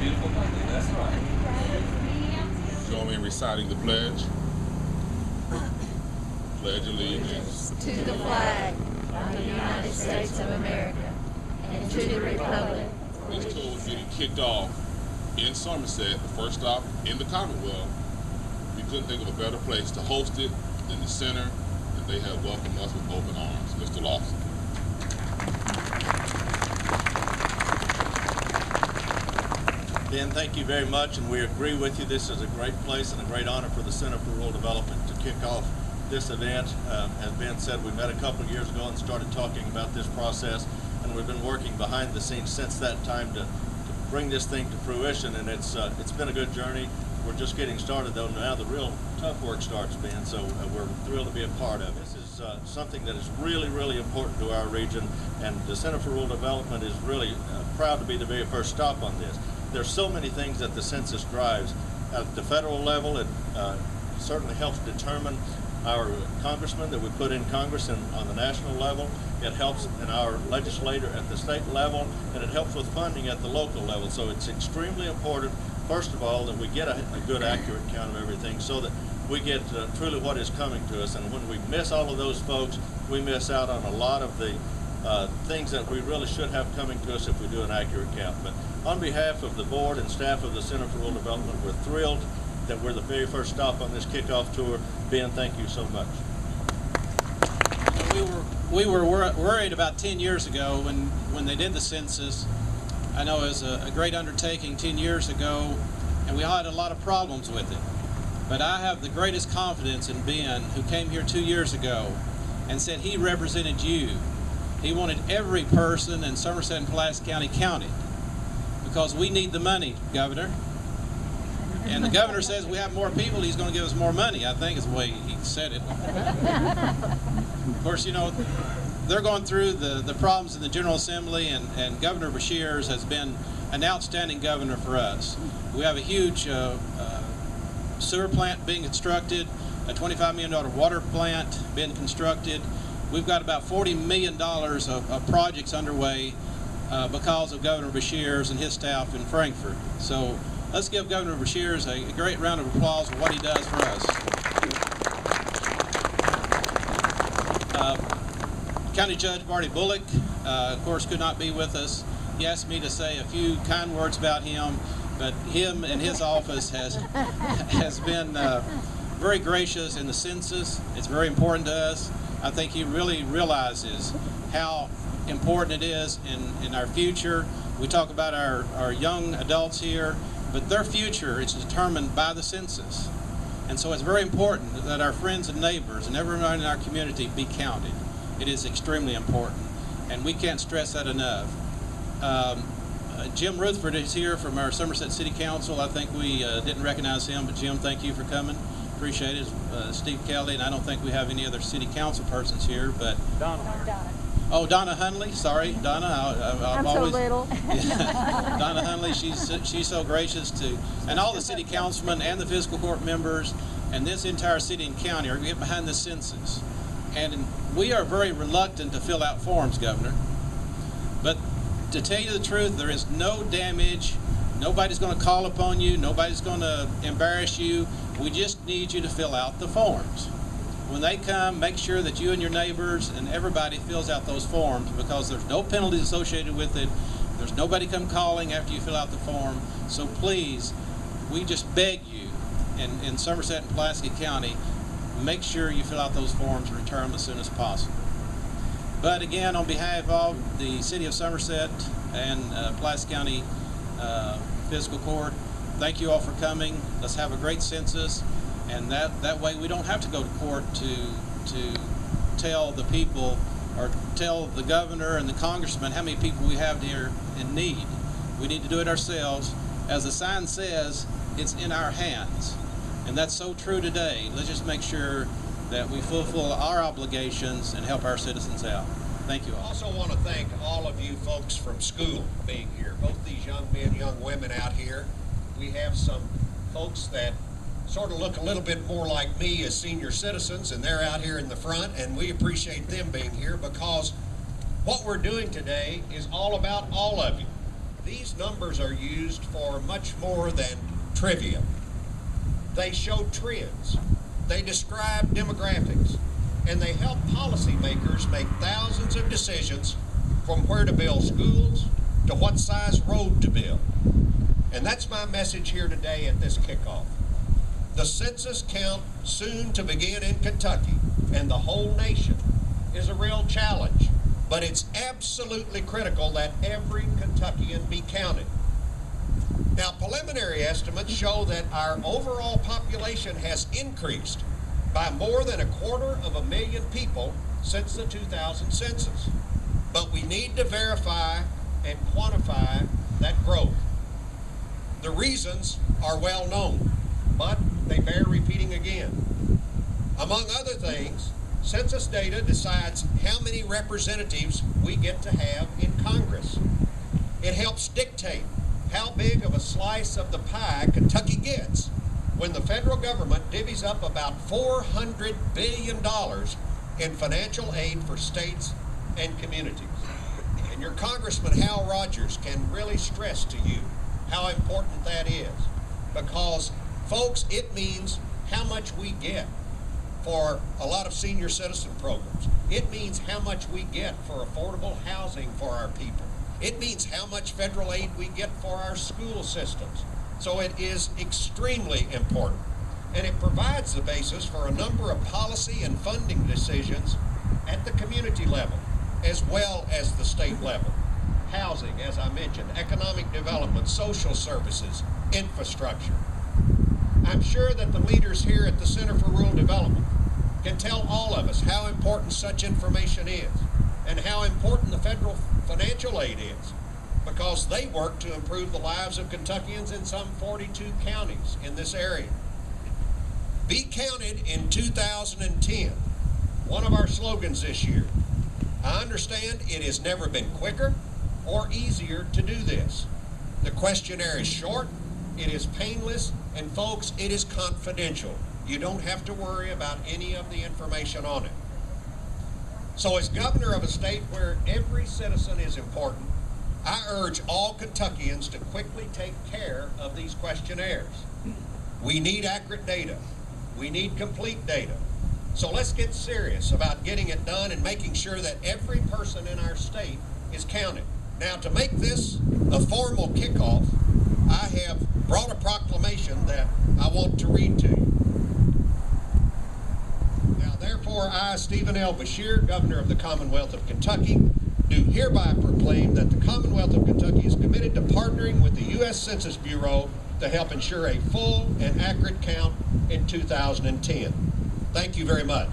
Beautiful country, that's right. Join me in reciting the pledge. Pledge allegiance To the flag of the United States of America and to the republic. This tour was getting kicked off in Somerset, the first stop in the Commonwealth. We couldn't think of a better place to host it than the center, and they have welcomed us with open arms. Mr. Lawson. Ben, thank you very much, and we agree with you. This is a great place and a great honor for the Center for Rural Development to kick off this event. As Ben said, we met a couple of years ago and started talking about this process, and we've been working behind the scenes since that time to bring this thing to fruition, and it's been a good journey. We're just getting started, though. Now the real tough work starts, Ben, so we're thrilled to be a part of it. This is something that is really, really important to our region, and the Center for Rural Development is really proud to be the very first stop on this. There's so many things that the census drives. At the federal level, it certainly helps determine our congressmen that we put in Congress, and on the national level, it helps in our legislator at the state level, and it helps with funding at the local level. So it's extremely important, first of all, that we get a good, accurate count of everything so that we get truly what is coming to us. And when we miss all of those folks, we miss out on a lot of the things that we really should have coming to us if we do an accurate count. But on behalf of the board and staff of the Center for Rural Development, we're thrilled that we're the very first stop on this kickoff tour. Ben, thank you so much. We were worried about 10 years ago when they did the census. I know it was a great undertaking 10 years ago, and we had a lot of problems with it. But I have the greatest confidence in Ben, who came here 2 years ago and said he represented you. He wanted every person in Somerset and Pulaski County counted, because we need the money, Governor. And the governor says we have more people, he's going to give us more money, I think is the way he said it. Of course, you know, they're going through the problems in the General Assembly, and Governor Beshear has been an outstanding governor for us. We have a huge sewer plant being constructed, a $25 million water plant being constructed. We've got about $40 million of projects underway because of Governor Beshear and his staff in Frankfort. So let's give Governor Beshear a great round of applause for what he does for us. County Judge Marty Bullock, of course, could not be with us. He asked me to say a few kind words about him, but him and his office has been very gracious in the census. It's very important to us. I think he really realizes how important it is in our future. We talk about our young adults here, but their future is determined by the census. And so it's very important that our friends and neighbors and everyone in our community be counted. It is extremely important, and we can't stress that enough. Jim Rutherford is here from our Somerset City Council. I think we didn't recognize him, but Jim, thank you for coming. Appreciate it. Steve Kelly, and I don't think we have any other city council persons here, but Donna. Oh, Donna Hunley. Sorry, Donna. I'm always, so little. Donna Hunley. She's so gracious to, and all the city councilmen and the fiscal court members and this entire city and county are get behind the census. And we are very reluctant to fill out forms, Governor. But to tell you the truth, there is no damage. Nobody's going to call upon you. Nobody's going to embarrass you. We just need you to fill out the forms. When they come, make sure that you and your neighbors and everybody fills out those forms, because there's no penalties associated with it. There's nobody come calling after you fill out the form. So please, we just beg you in Somerset and Pulaski County, make sure you fill out those forms and return them as soon as possible. But again, on behalf of the City of Somerset and Pulaski County Fiscal Court, thank you all for coming. Let's have a great census, and that way we don't have to go to court to tell the people or tell the governor and the congressman how many people we have here in need. We need to do it ourselves. As the sign says, it's in our hands. And that's so true today. Let's just make sure that we fulfill our obligations and help our citizens out. Thank you I all. also want to thank all of you folks from school being here, both these young men, young women out here. We have some folks that sort of look a little bit more like me as senior citizens, and they're out here in the front, and we appreciate them being here because what we're doing today is all about all of you. These numbers are used for much more than trivia. They show trends, they describe demographics, and they help policymakers make thousands of decisions from where to build schools to what size road to build. And that's my message here today at this kickoff. The census count soon to begin in Kentucky and the whole nation is a real challenge, but it's absolutely critical that every Kentuckian be counted. Now, preliminary estimates show that our overall population has increased by more than 250,000 people since the 2000 census. But we need to verify and quantify that growth. The reasons are well known, but they bear repeating again. Among other things, census data decides how many representatives we get to have in Congress. It helps dictate how big of a slice of the pie Kentucky gets when the federal government divvies up about $400 billion in financial aid for states and communities. And your Congressman Hal Rogers can really stress to you how important that is, because folks, it means how much we get for a lot of senior citizen programs. It means how much we get for affordable housing for our people. It means how much federal aid we get for our school systems. So it is extremely important, and it provides the basis for a number of policy and funding decisions at the community level, as well as the state level. Housing, as I mentioned, economic development, social services, infrastructure. I'm sure that the leaders here at the Center for Rural Development can tell all of us how important such information is and how important the federal financial aid is, because they work to improve the lives of Kentuckians in some 42 counties in this area. Be counted in 2010, one of our slogans this year. I understand it has never been quicker or easier to do this. The questionnaire is short, it is painless, and folks, it is confidential. You don't have to worry about any of the information on it. So as governor of a state where every citizen is important, I urge all Kentuckians to quickly take care of these questionnaires. We need accurate data. We need complete data. So let's get serious about getting it done and making sure that every person in our state is counted. Now, to make this a formal kickoff, I have brought a proclamation that I want to read to you. Now, therefore, I, Stephen L. Beshear, Governor of the Commonwealth of Kentucky, do hereby proclaim that the Commonwealth of Kentucky is committed to partnering with the U.S. Census Bureau to help ensure a full and accurate count in 2010. Thank you very much.